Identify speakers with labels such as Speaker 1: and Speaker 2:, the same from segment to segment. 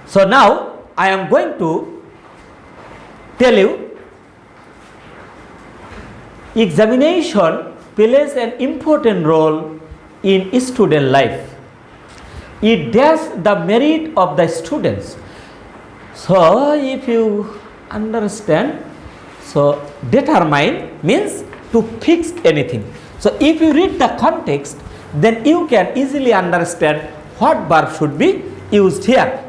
Speaker 1: So now I am going to tell you, examination plays an important role in student life. It does the merit of the students. So if you understand, so determine means to fix anything. So if you read the context, then you can easily understand what verb should be used here.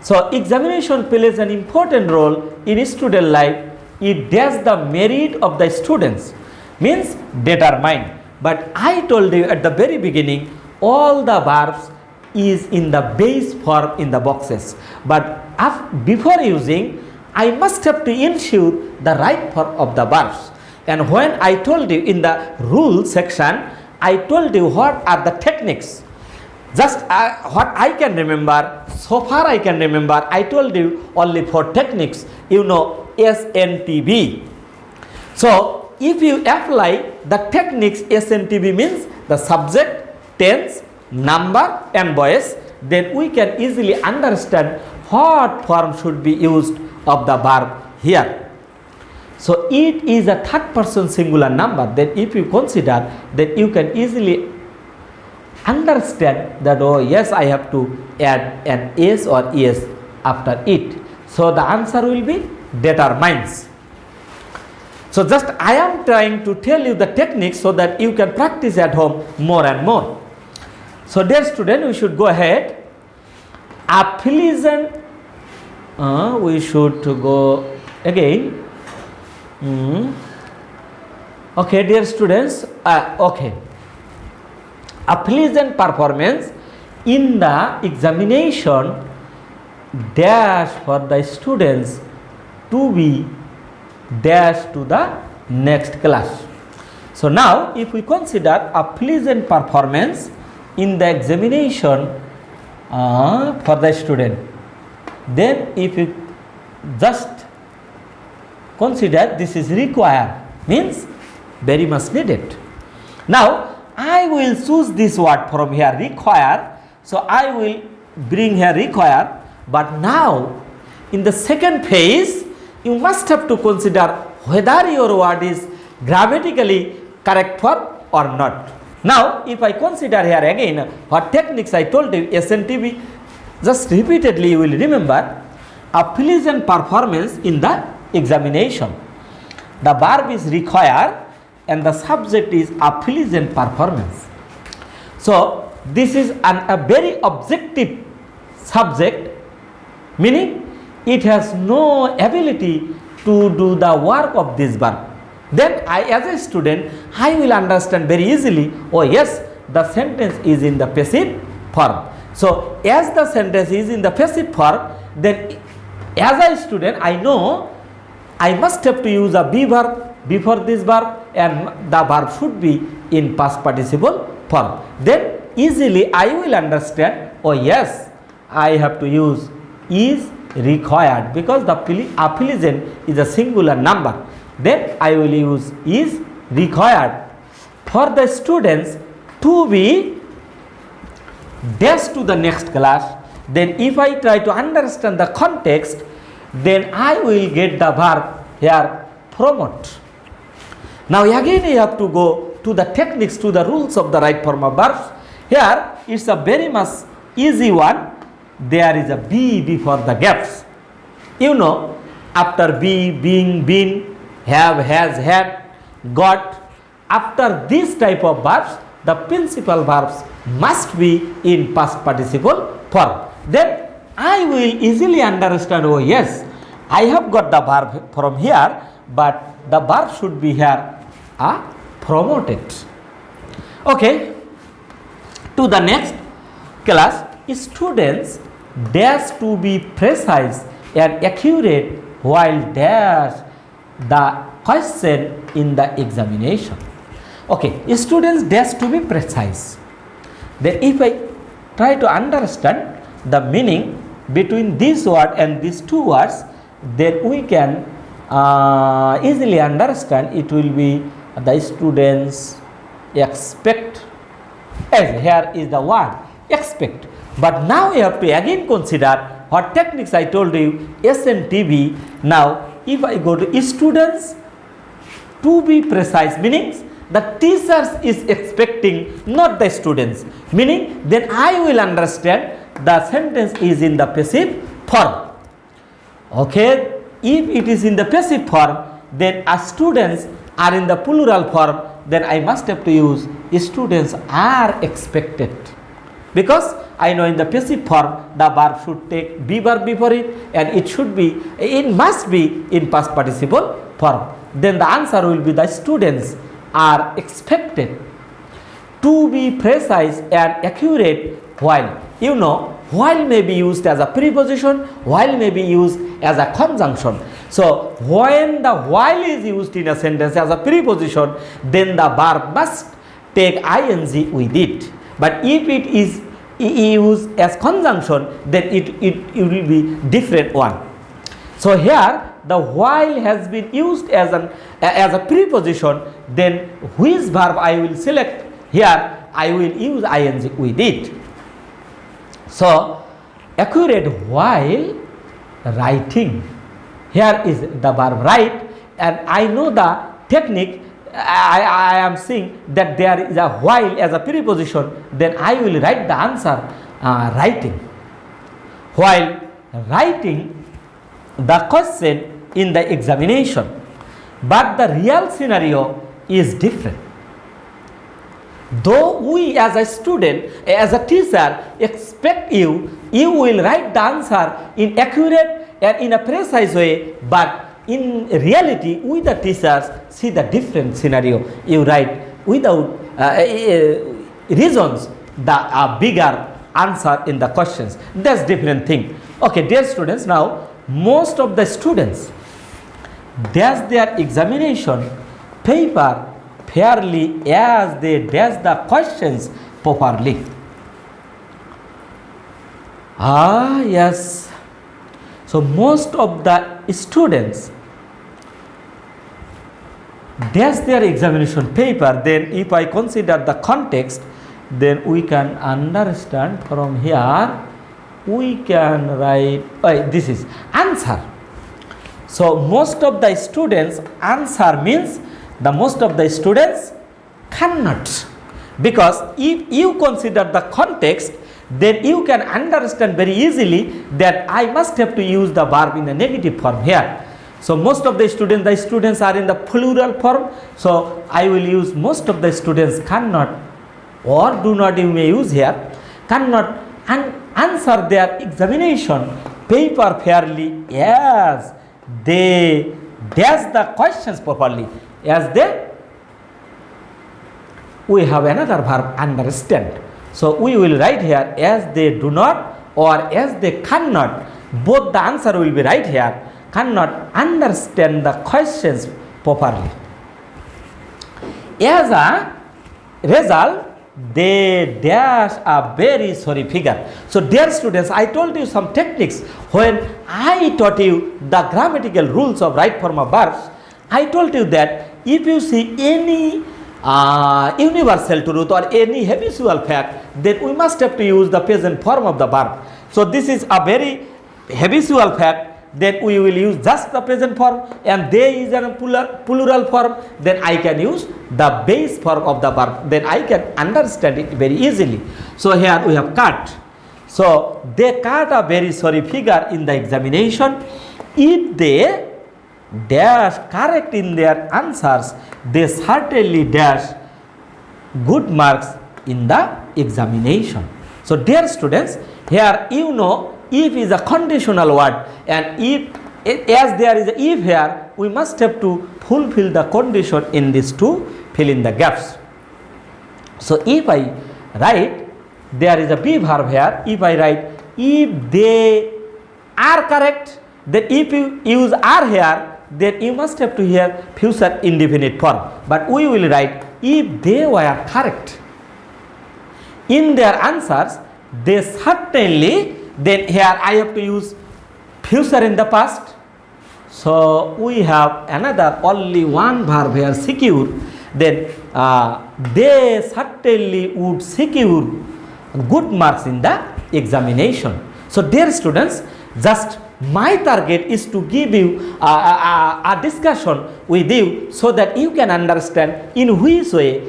Speaker 1: So examination plays an important role in student life. It does the merit of the students, means determine. But I told you at the very beginning, all the verbs is in the base form in the boxes. But before using, I must have to ensure the right form of the verbs. And when I told you in the rule section, I told you what are the techniques. Just what I can remember, so far I can remember, I told you only 4 techniques. You know, SNTB. So if you apply the techniques, SNTB means the subject, tense, number and voice, then we can easily understand what form should be used of the verb here. So it is a third person singular number. Then if you consider, then you can easily understand that, oh yes, I have to add an s or es after it. So the answer will be determines. So just I am trying to tell you the techniques so that you can practice at home more and more. So dear student, we should go ahead. Affiliation, we should go again. Okay, dear students, okay. Affiliation performance in the examination dash for the students to be dash to the next class. So now if we consider affiliation performance in the examination for the student, then if you just consider this is required, means very much needed. Now I will choose this word from here, require. So I will bring here require. But now in the second phase, you must have to consider whether your word is grammatically correct form or not. Now if I consider here again what techniques I told you, SNTB, just repeatedly you will remember. Affiliation performance in the examination, the verb is require and the subject is affiliation performance. So this is a very objective subject, meaning it has no ability to do the work of this verb. Then I, as a student, I will understand very easily, oh yes, the sentence is in the passive form. So as the sentence is in the passive form, then as a student I know I must have to use a be verb before this verb, and the verb should be in past participle form. Then easily I will understand, oh yes, I have to use is required because the affiliation is a singular number. Then I will use is required for the students to be dash to the next class. Then if I try to understand the context, then I will get the verb here promote. Now again you have to go to the techniques, to the rules of the right form of verbs. Here it's a very much easy one. There is a be before the gaps. You know, after be, being, been, have, has, had, got. After this type of verbs, the principal verbs must be in past participle form. Then I will easily understand, oh yes, I have got the verb from here, but the verb should be here promoted. Okay, to the next class, students dash to be precise and accurate while dash the question in the examination. Okay, students dash to be precise. Then if I try to understand the meaning between this word and these two words, then we can easily understand. It will be the students expect, as here is the word expect. But now you have to again consider what techniques I told you, SNTB. Now, if I go to students, to be precise, meaning the teachers is expecting, not the students. Meaning, then I will understand the sentence is in the passive form. Okay, if it is in the passive form, then as students are in the plural form, then I must have to use students are expected. Because I know in the passive form, the verb should take be verb before it, and it must be in past participle form. Then the answer will be the students are expected to be precise and accurate while. You know, while may be used as a preposition, while may be used as a conjunction. So, when the while is used in a sentence as a preposition, then the verb must take ing with it. But if it is used as conjunction, then it will be different one. So, here the while has been used as a preposition, then which verb I will select? Here I will use ing with it. So, accurate while writing. Here is the verb write, and I know the technique. I am saying that there is a while as a preposition, then I will write the answer writing. While writing the question in the examination, but the real scenario is different. Though we as a student, as a teacher, expect you will write the answer in accurate and in a precise way, but in reality, we the teachers see the different scenario. You write without reasons the bigger answer in the questions. That's different thing. Okay, dear students, now most of the students dash their examination paper fairly as they dash the questions properly. Yes. So most of the students dash their examination paper. Then if I consider the context, then we can understand from here, we can write, this is answer. So most of the students, answer means the most of the students cannot. Because if you consider the context, then you can understand very easily that I must have to use the verb in a negative form here. So most of the students are in the plural form. So I will use most of the students cannot, or do not, you may use here, cannot answer their examination paper fairly as they dash the questions properly. As they, we have another verb, understand. So we will write here as they do not or as they cannot. Both the answer will be right here. Cannot understand the questions properly. As a result, they dash a very sorry figure. So dear students, I told you some techniques. When I taught you the grammatical rules of right form of verbs, I told you that if you see any universal truth or any habitual fact, then we must have to use the present form of the verb. So this is a very habitual fact, then we will use just the present form, and they is a plural form, then I can use the base form of the verb, then I can understand it very easily. So here we have cut. So they cut a very sorry figure in the examination. If they dash correct in their answers, they certainly dash good marks in the examination. So dear students, here you know if is a conditional word, and if as there is a if here, we must have to fulfill the condition in this to fill in the gaps. So if I write, there is a be verb here. If I write if they are correct, then if you use are here, then you must have to hear future indefinite form. But we will write if they were correct in their answers, they certainly, then here I have to use future in the past. So we have another only one verb here, secure. Then they certainly would secure good marks in the examination. So dear students, just my target is to give you a discussion with you so that you can understand in which way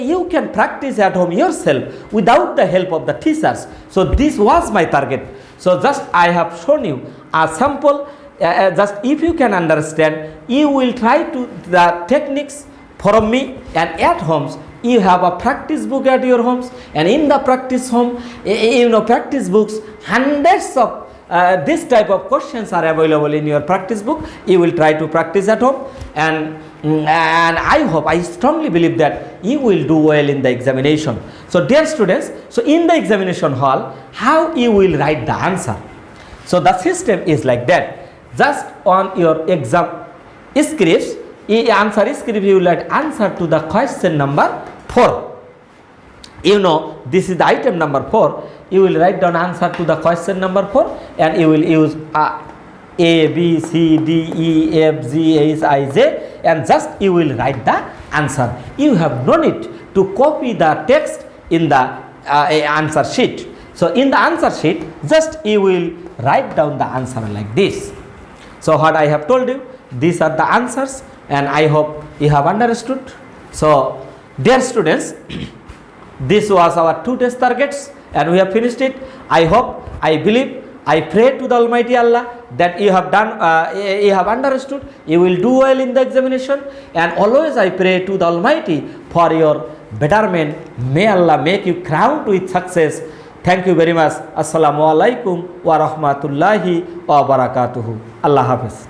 Speaker 1: you can practice at home yourself without the help of the teachers. So this was my target. So just I have shown you a sample. Just if you can understand, you will try to the techniques from me, and at homes you have a practice book at your homes, and in the practice home, practice books, hundreds of this type of questions are available in your practice book. You will try to practice at home, and I strongly believe that you will do well in the examination. So dear students, so in the examination hall, how you will write the answer? So the system is like that. Just on your exam scripts, answer script, you will write answer to the question number 4. This is the item number 4. You will write down answer to the question number 4, and you will use A, B, C, D, E, F, G, H, I, J, and just you will write the answer. You have no need to copy the text in the answer sheet. So in the answer sheet, just you will write down the answer like this. So what I have told you, these are the answers, and I hope you have understood. So dear students, this was our 2 test targets, and we have finished it. I hope, I believe, I pray to the Almighty Allah that you have done, you have understood, you will do well in the examination, and always I pray to the Almighty for your betterment. May Allah make you crowned with success. Thank you very much. Assalamu alaikum wa rahmatullahi wa barakatuhu. Allah Hafiz.